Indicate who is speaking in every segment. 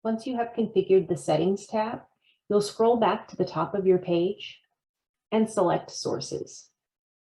Speaker 1: Once you have configured the Settings tab, you'll scroll back to the top of your page and select Sources.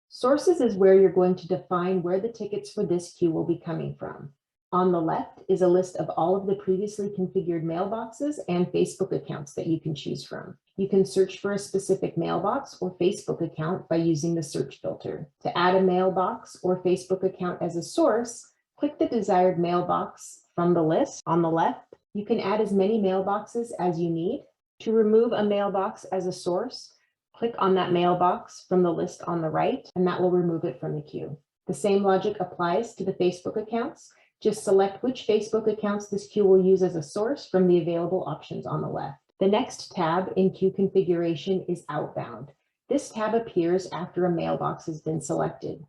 Speaker 1: Sources is where you're going to define where the tickets for this queue will be coming from. On the left is a list of all of the previously configured mailboxes and Facebook accounts that you can choose from. You can search for a specific mailbox or Facebook account by using the search filter. To add a mailbox or Facebook account as a source, click the desired mailbox from the list on the left. You can add as many mailboxes as you need. To remove a mailbox as a source, click on that mailbox from the list on the right, and that will remove it from the queue. The same logic applies to the Facebook accounts. Just select which Facebook accounts this queue will use as a source from the available options on the left. The next tab in queue configuration is Outbound. This tab appears after a mailbox has been selected.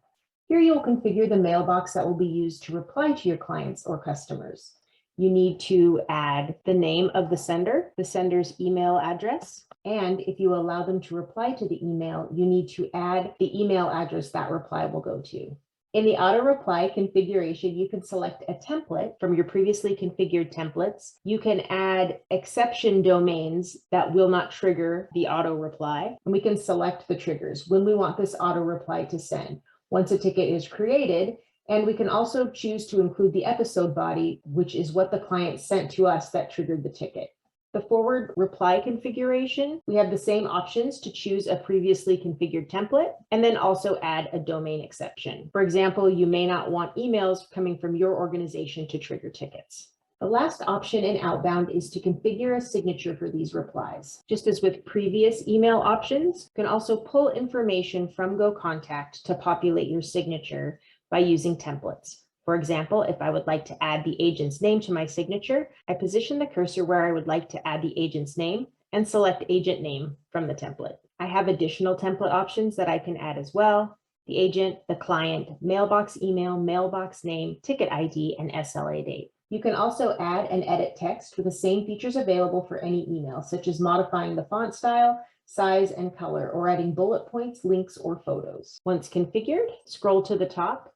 Speaker 1: Here you'll configure the mailbox that will be used to reply to your clients or customers. You need to add the name of the sender's email address, and if you allow them to reply to the email, you need to add the email address that reply will go to. In the auto reply configuration, you can select a template from your previously configured templates. You can add exception domains that will not trigger the auto reply, and we can select the triggers when we want this auto reply to send once a ticket is created. And we can also choose to include the episode body, which is what the client sent to us that triggered the ticket. The forward reply configuration, we have the same options to choose a previously configured template and then also add a domain exception. For example, you may not want emails coming from your organization to trigger tickets. The last option in Outbound is to configure a signature for these replies. Just as with previous email options, you can also pull information from GoContact to populate your signature by using templates. For example, if I would like to add the agent's name to my signature, I position the cursor where I would like to add the agent's name and select agent name from the template. I have additional template options that I can add as well: the agent, the client, mailbox email, mailbox name, ticket ID, and SLA date. You can also add and edit text with the same features available for any email, such as modifying the font style, size, and color, or adding bullet points, links, or photos. Once configured, scroll to the top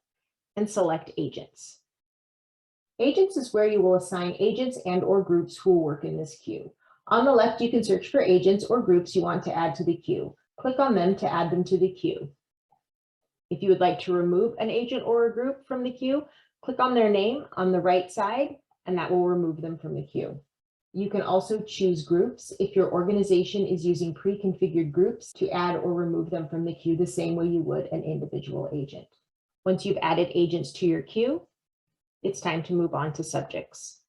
Speaker 1: and select Agents. Agents is where you will assign agents and or groups who will work in this queue. On the left, you can search for agents or groups you want to add to the queue. Click on them to add them to the queue. If you would like to remove an agent or a group from the queue, click on their name on the right side, and that will remove them from the queue. You can also choose groups if your organization is using pre-configured groups to add or remove them from the queue the same way you would an individual agent. Once you've added agents to your queue, it's time to move on to subjects.